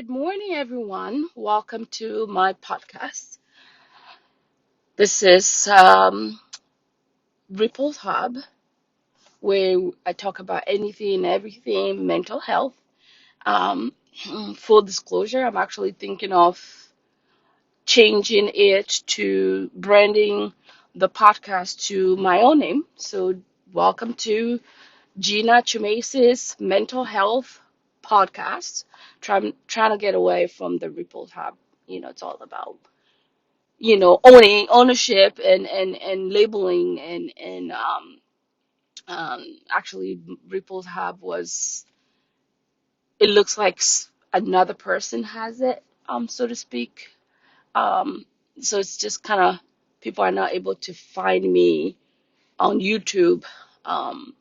Good morning, everyone. Welcome to my podcast. This is Ripple Hub, where I talk about anything and everything mental health. Um, Full disclosure, I'm actually thinking of changing it to branding the podcast to my own name. So, welcome to Gina Chumasi's Mental Health Podcast. Trying to get away from the Ripple Hub. It's all about ownership and labeling and actually Ripple's Hub was, it looks like another person has it, so to speak. um so it's just kind of, people are not able to find me on YouTube um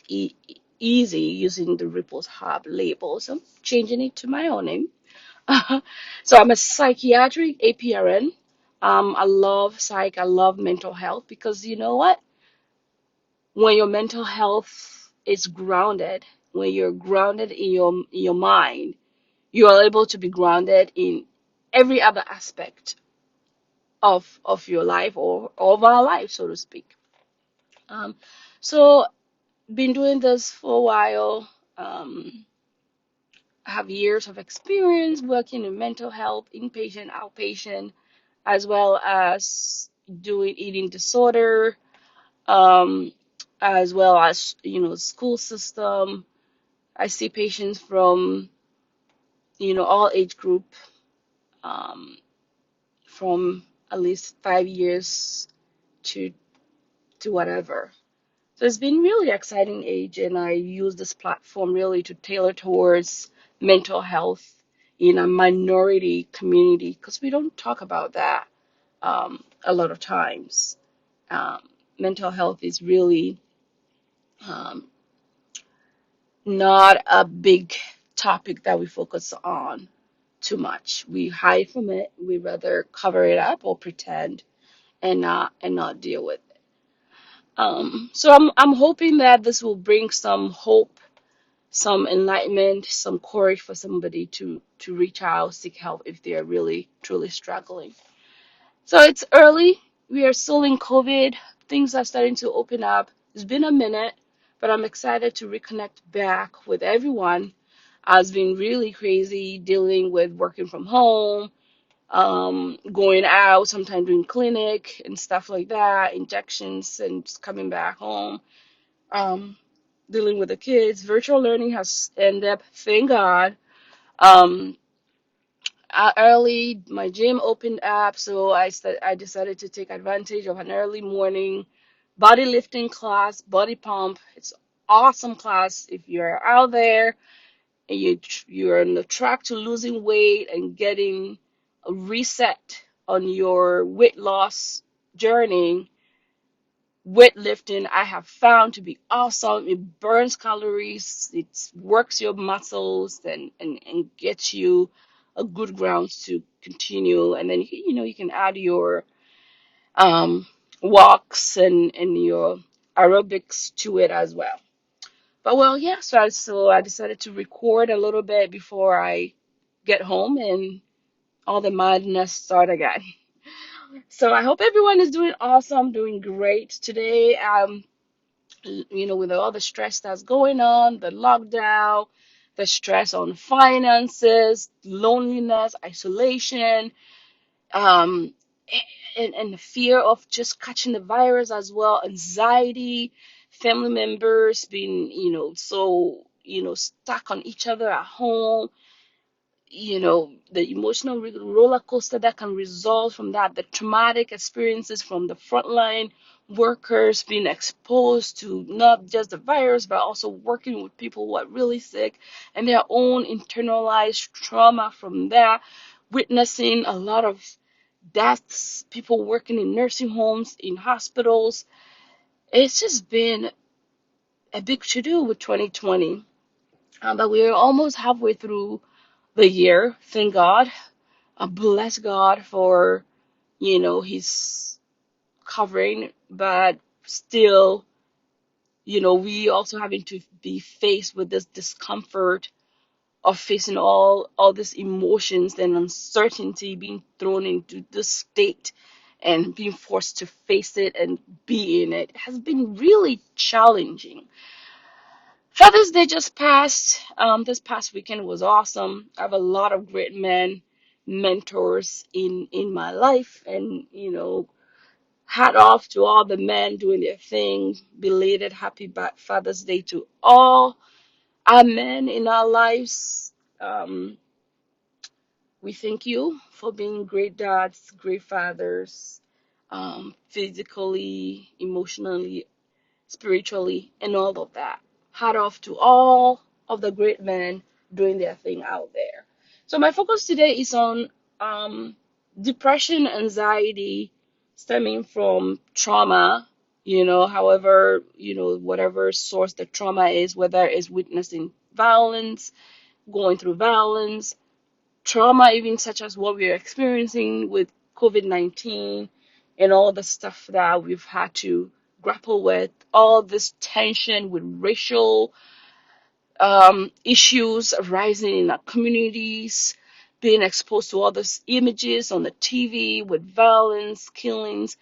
e- easy using the Ripple's Hub label, so I'm changing it to my own name. So I'm a psychiatric APRN. I love psych. I love mental health because you know what? When your mental health is grounded, when you're grounded in your mind, you are able to be grounded in every other aspect of your life or of our life, so to speak. Um, so been doing this for a while. I have years of experience working in mental health, inpatient, outpatient, as well as doing eating disorder, um, as well as school system. I see patients from all age group, um, from at least 5 years to whatever. So it's been really exciting age, and I use this platform really to tailor towards mental health in a minority community because we don't talk about that a lot of times. Um, Mental health is really um, not a big topic that we focus on too much. We hide from it. We rather cover it up or pretend and not deal with it. So I'm hoping that this will bring some hope, some enlightenment, some courage for somebody to reach out, seek help if they are really truly struggling. So it's early. We are still in COVID. Things are starting to open up. It's been a minute, but I'm excited to reconnect back with everyone. I've been really crazy dealing with working from home, going out, sometimes doing clinic and stuff like that, injections, and just coming back home, um, dealing with the kids. Virtual learning has ended up, thank God. Um, Early, my gym opened up, so I decided to take advantage of an early morning body lifting class, body pump. It's awesome class if you're out there and you're on the track to losing weight and getting a reset on your weight loss journey. Weightlifting I have found to be awesome. It burns calories, it works your muscles and gets you a good ground to continue. And then you can add your um walks and your aerobics to it as well. But well, yeah, so I decided to record a little bit before I get home and all the madness start again. So I hope everyone is doing awesome, doing great today. With all the stress that's going on, the lockdown, the stress on finances, loneliness, isolation, um, and the fear of just catching the virus as well, anxiety, family members being, so, stuck on each other at home, the emotional roller coaster that can result from that, the traumatic experiences from the frontline workers being exposed to not just the virus, but also working with people who are really sick and their own internalized trauma from that, witnessing a lot of deaths, people working in nursing homes, in hospitals. It's just been a big to do with 2020. But we're almost halfway through the year, thank God. I bless God for, His covering, but still, we also having to be faced with this discomfort of facing all these emotions and uncertainty, being thrown into this state and being forced to face it and be in it has been really challenging. Father's Day just passed. This past weekend was awesome. I have a lot of great men, mentors in my life, and hat off to all the men doing their thing. Belated happy Father's Day to all our men in our lives. Um, we thank you for being great dads, great fathers, physically, emotionally, spiritually, and all of that. Hat off to all of the great men doing their thing out there. So my focus today is on um, depression, anxiety stemming from trauma. However, whatever source the trauma is, whether it's witnessing violence, going through violence, trauma, even such as what we're experiencing with COVID-19 and all the stuff that we've had to grapple with, all this tension with racial issues arising in our communities, being exposed to all these images on the TV with violence, killings,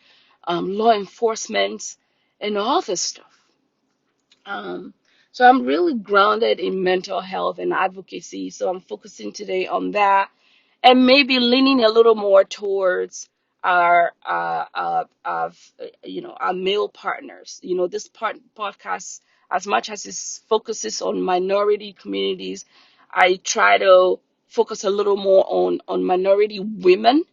law enforcement, and all this stuff. Um, so I'm really grounded in mental health and advocacy. So I'm focusing today on that and maybe leaning a little more towards our male partners. This podcast, as much as it focuses on minority communities, I try to focus a little more on minority women,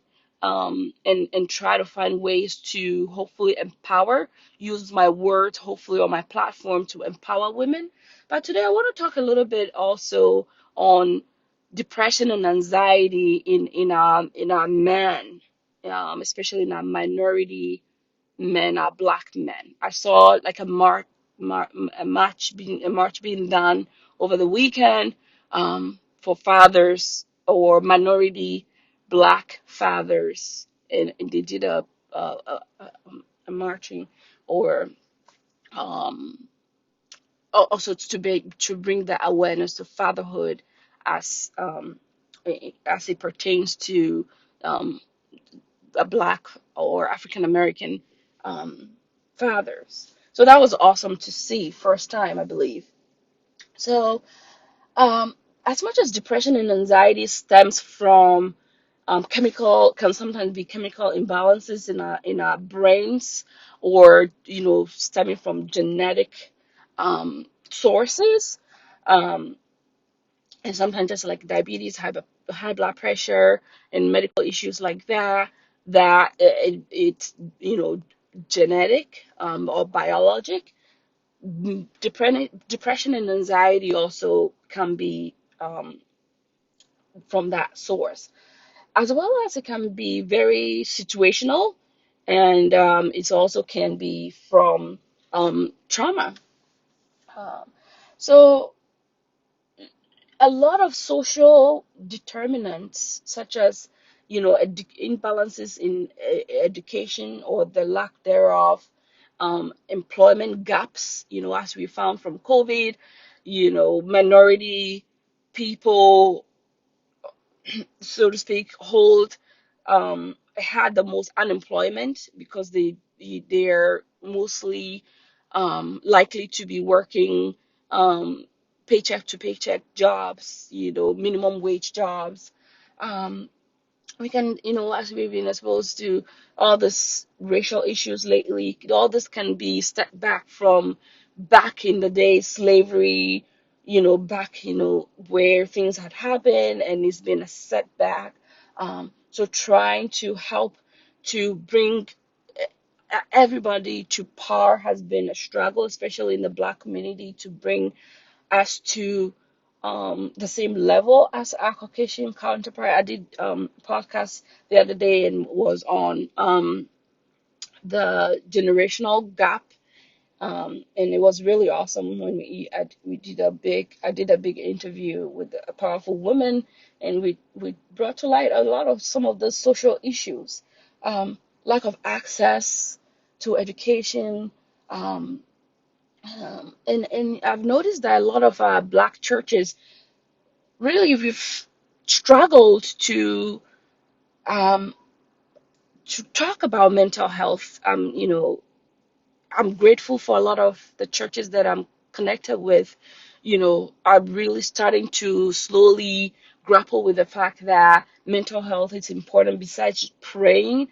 and try to find ways to hopefully empower, use my words hopefully on my platform to empower women. But today I want to talk a little bit also on depression and anxiety in our men, especially in our minority men, our black men. I saw like a march being done over the weekend, for fathers or minority black fathers, and they did a marching, or um, also to bring the awareness to fatherhood as as it pertains to um, a black or African American um, fathers. So that was awesome to see, first time I believe. So um, as much as depression and anxiety stems from can sometimes be chemical imbalances in our brains, or stemming from genetic sources, um, and sometimes just like diabetes, high blood pressure, and medical issues like that it's genetic, or biologic. Depression and anxiety also can be from that source, as well as it can be very situational, and it also can be from trauma. Um, so a lot of social determinants, such as imbalances in education or the lack thereof, employment gaps, as we found from COVID, minority people, so to speak, had the most unemployment because they're mostly likely to be working paycheck to paycheck jobs, minimum wage jobs. Um, we can, as we've been exposed to all this racial issues lately, all this can be stepped back from back in the day, slavery, back, where things had happened and it's been a setback. So trying to help to bring everybody to par has been a struggle, especially in the Black community, to bring us to the same level as our Caucasian counterpart. I did podcast the other day and was on the generational gap, and it was really awesome when we did a big interview with a powerful woman, and we brought to light a lot of some of the social issues, lack of access to education. Um, and I've noticed that a lot of Black churches really we've struggled um, to talk about mental health. I'm grateful for a lot of the churches that I'm connected with, are really starting to slowly grapple with the fact that mental health is important besides praying.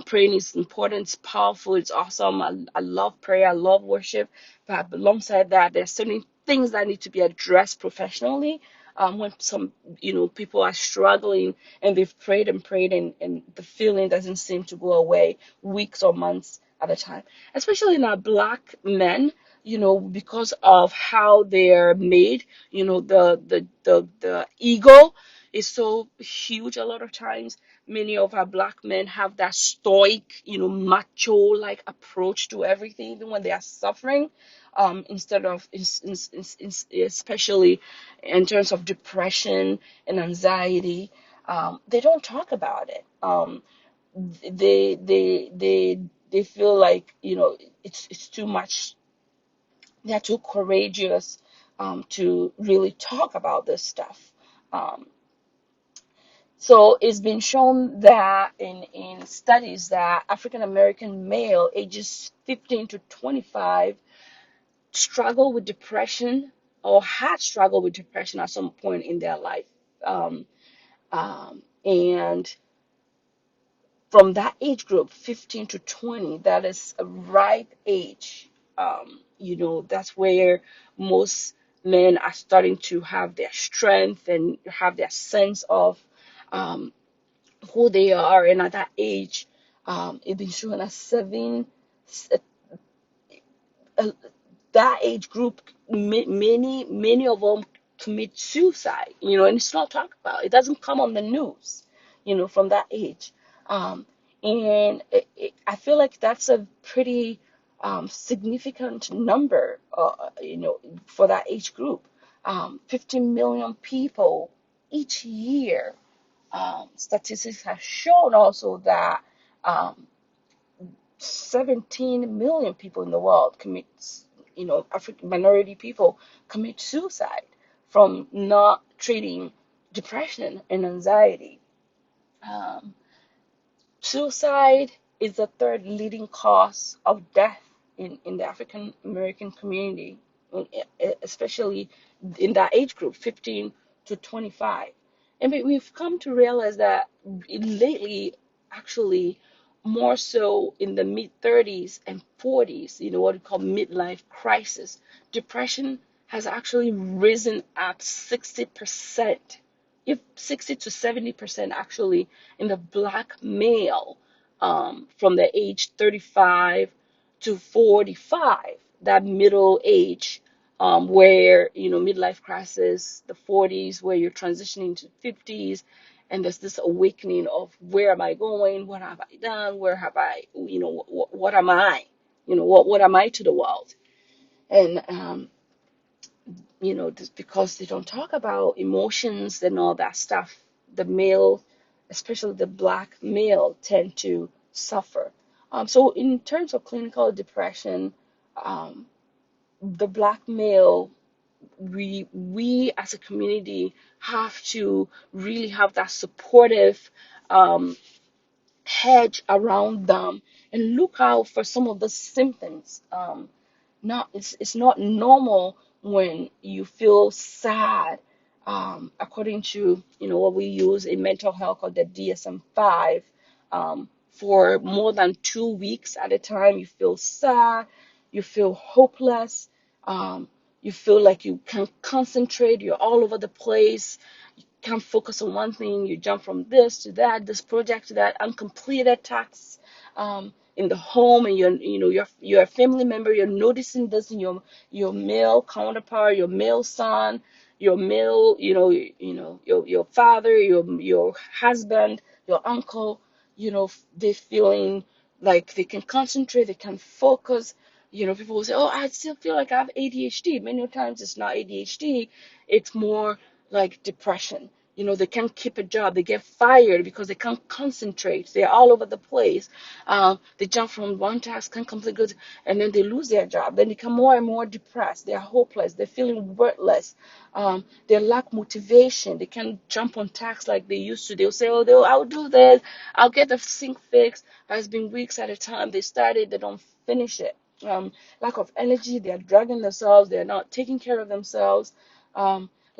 Praying is important, it's powerful, it's awesome. I love prayer, I love worship. But alongside that, there's certain things that need to be addressed professionally. When some, people are struggling and they've prayed and prayed and the feeling doesn't seem to go away weeks or months at a time, especially in our black men, because of how they're made. The ego is so huge a lot of times. Many of our black men have that stoic, macho like approach to everything, even when they are suffering. Instead of, especially in terms of depression and anxiety, they don't talk about it. They feel like, it's too much. They're too courageous to really talk about this stuff. Um, so it's been shown that in studies that African American male ages 15 to 25 struggle with depression or had struggled with depression at some point in their life. Um, and from that age group, 15 to 20, that is a ripe age. That's where most men are starting to have their strength and have their sense of um, who they are. And at that age, it's been shown as uh, that age group, many of them commit suicide, and it's not talked about. It doesn't come on the news, from that age. Um, and I feel like that's a pretty significant number, for that age group. 15 million people each year. Statistics have shown also that um, 17 million people in the world commit, African minority people commit suicide from not treating depression and anxiety. Um, Suicide is the third leading cause of death in the African American community, especially in that age group, 15 to 25. And we've come to realize that lately, actually, more so in the mid 30s and 40s, what we call midlife crisis, depression has actually risen at 60%, if 60 to 70% actually, in the black male, from the age 35 to 45, that middle age, where, midlife crisis, the 40s, where you're transitioning to 50s, and there's this awakening of where am I going? What have I done? Where have I, what am I? What am I to the world? And just because they don't talk about emotions and all that stuff, the male, especially the black male, tend to suffer. So in terms of clinical depression, um, the black male, we as a community have to really have that supportive um, hedge around them and look out for some of the symptoms. Not It's not normal when you feel sad. According to, what we use in mental health called the DSM-5, for more than 2 weeks at a time, you feel sad, you feel hopeless, um, you feel like you can't concentrate, you're all over the place, can't focus on one thing. You jump from this to that, this project to that, uncompleted tasks in the home, and you're a family member. You're noticing this in your male counterpart, your male son, your male, your father, your husband, your uncle. They feeling like they can concentrate, they can focus. People will say, "Oh, I still feel like I have ADHD." Many times it's not ADHD; it's more like depression. They can't keep a job. They get fired because they can't concentrate. They're all over the place. They jump from one task, can't complete good, and then they lose their job. Then they become more and more depressed. They're hopeless. They're feeling worthless. They lack motivation. They can't jump on tasks like they used to. They'll say, "Oh, I'll do this. I'll get the sink fixed." But it's been weeks at a time. They started, they don't finish it. Lack of energy. They're dragging themselves. They're not taking care of themselves.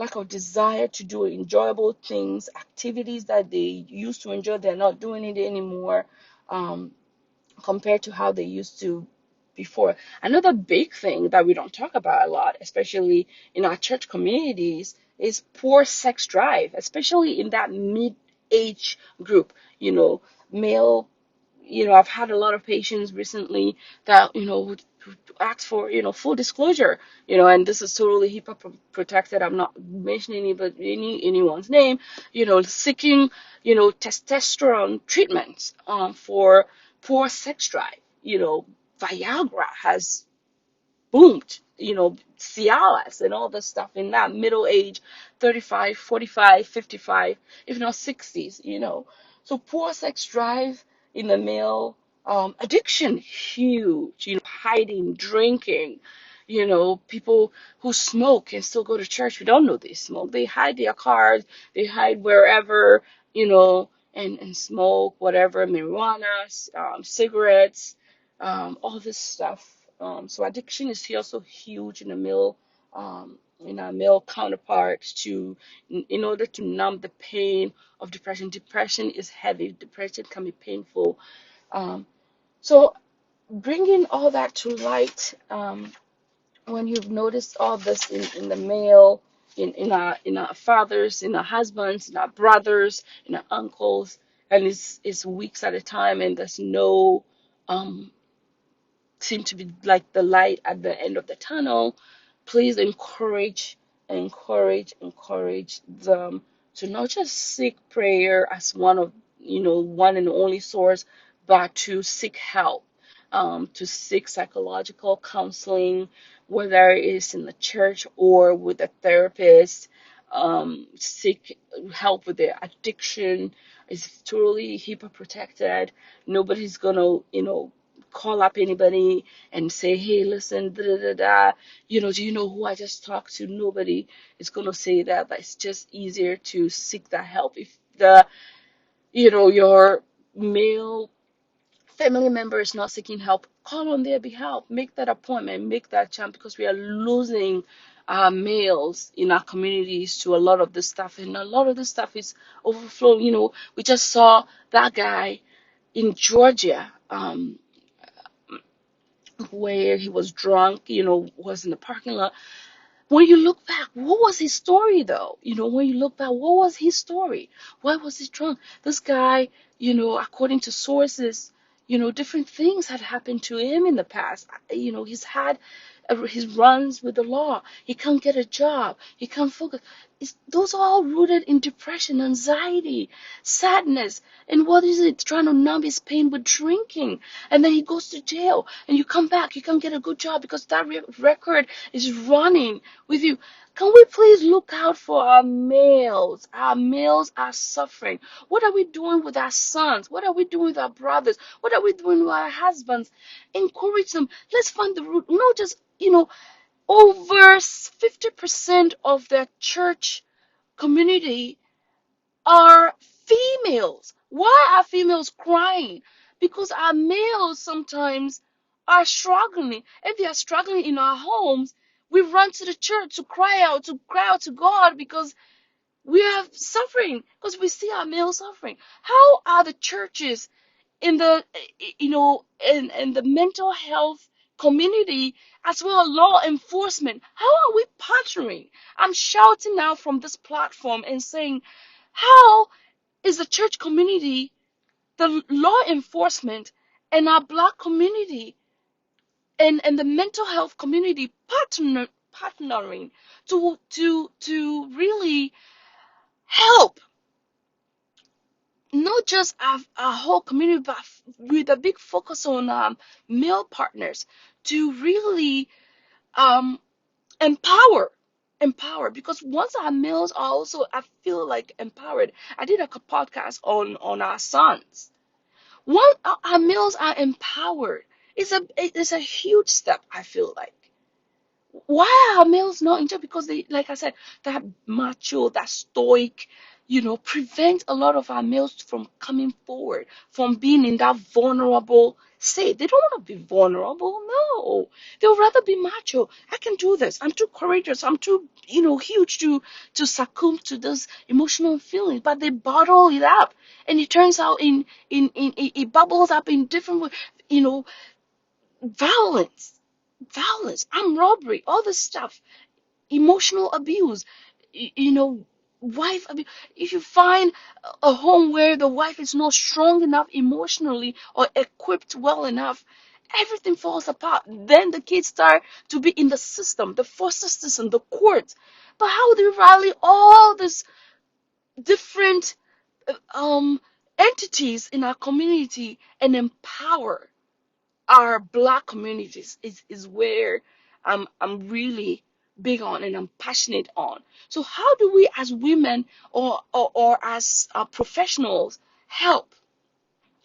Lack of desire to do enjoyable things, activities that they used to enjoy, they're not doing it anymore, um, compared to how they used to before. Another big thing that we don't talk about a lot, especially in our church communities, is poor sex drive, especially in that mid-age group, male. I've had a lot of patients recently that, who ask for, full disclosure, and this is totally HIPAA protected. I'm not mentioning anyone's name, seeking, testosterone treatments, for poor sex drive. Viagra has boomed, Cialis and all this stuff in that middle age, 35, 45, 55, if not 60s, So poor sex drive in the male, addiction, huge, hiding, drinking, people who smoke and still go to church. We don't know they smoke. They hide their cars, they hide wherever, and smoke whatever, marijuana, cigarettes, all this stuff. So addiction is also huge in our male counterparts in order to numb the pain of depression. Depression is heavy. Depression can be painful. So bringing all that to light, when you've noticed all this in the male, in our fathers, in our husbands, in our brothers, in our uncles, and it's weeks at a time, and there's no um seem to be like the light at the end of the tunnel, please encourage them to not just seek prayer as one and only source, but to seek help, to seek psychological counseling, whether it's in the church or with a therapist. Seek help with their addiction. It's totally HIPAA protected. Nobody's gonna, call up anybody and say, hey, listen, da da da da, do you know who I just talked to? Nobody is gonna say that, but it's just easier to seek that help. If your male family member is not seeking help, call on their behalf, make that appointment, make that chance, because we are losing males in our communities to a lot of this stuff, and a lot of this stuff is overflowing. We just saw that guy in Georgia, where he was drunk, was in the parking lot. When you look back, what was his story though? When you look back, what was his story? Why was he drunk? This guy, according to sources, different things had happened to him in the past. He's had his runs with the law. He can't get a job. He can't focus. Those are all rooted in depression, anxiety, sadness. And what is it? Trying to numb his pain with drinking. And then he goes to jail. And you come back. You can't get a good job because that record is running with you. Can we please look out for our males? Our males are suffering. What are we doing with our sons? What are we doing with our brothers? What are we doing with our husbands? Encourage them. Let's find the root. Not just, over 50% of the church community are females. Why are females crying? Because our males sometimes are struggling. If they are struggling in our homes, we run to the church to cry out to God, because we are suffering, because we see our males suffering. How are the churches in the in the mental health community, as well as law enforcement, how are we partnering? I'm shouting now from this platform and saying, how is the church community, the law enforcement, and our black community, and the mental health community partnering to really help not just our whole community, but with a big focus on male partners, to really um, empower. empowered, because once our males are also, I feel like, empowered. I did a podcast on our sons. Once our males are empowered, it's a huge step, I feel like. Why are males not in charge? Because they, like I said, that macho, that stoic, prevent a lot of our males from coming forward, from being in that vulnerable state. They don't want to be vulnerable. No, they'll rather be macho. I can do this. I'm too courageous. I'm too, huge to succumb to this emotional feeling. But they bottle it up, and it turns out it bubbles up in different ways. Violence, armed robbery, all this stuff, emotional abuse, wife abuse. If you find a home where the wife is not strong enough emotionally or equipped well enough, everything falls apart. Then the kids start to be in the system, the foster system, the courts. But how do you rally all these different um entities in our community and empower our black communities? Is where I'm really big on and I'm passionate on. So how do we as women or as professionals help?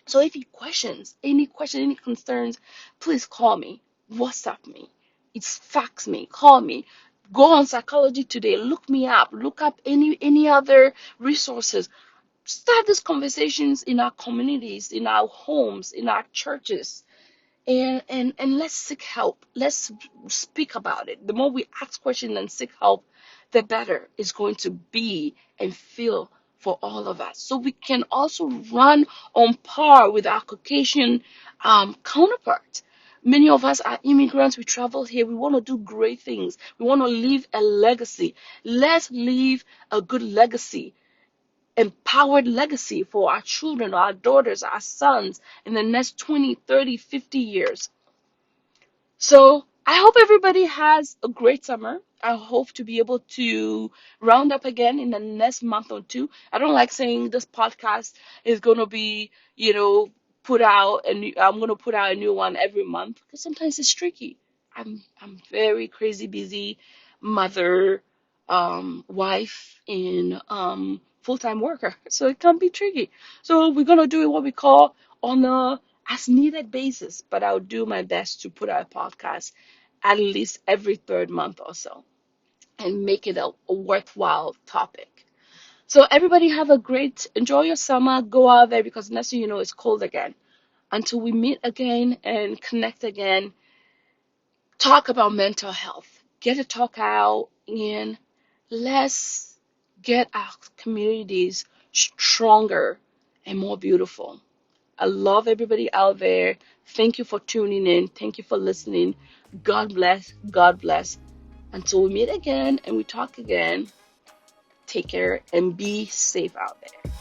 So if you any concerns, please call me, WhatsApp me, it's fax me, call me. Go on Psychology Today, look me up, look up any other resources. Start these conversations in our communities, in our homes, in our churches, and let's seek help. Let's speak about it. The more we ask questions and seek help, the better it's going to be and feel for all of us. So we can also run on par with our Caucasian counterparts. Many of us are immigrants. We travel here. We want to do great things. We want to leave a legacy. Let's leave a good legacy, empowered legacy for our children, our daughters, our sons in the next 20, 30, 50 years. So I hope everybody has a great summer. I hope to be able to round up again in the next month or two. I don't like saying this podcast is going to be, put out, and I'm going to put out a new one every month, because sometimes it's tricky. I'm very crazy busy mother, wife, and full-time worker, so it can be tricky. So we're going to do it what we call on a as needed basis, but I'll do my best to put out a podcast at least every third month or so and make it a worthwhile topic. So everybody have a enjoy your summer, go out there, because next thing you know, it's cold again. Until we meet again and connect again, talk about mental health. Get a talk out, and let's get our communities stronger and more beautiful. I love everybody out there. Thank you for tuning in. Thank you for listening. God bless. God bless. Until we meet again and we talk again, take care and be safe out there.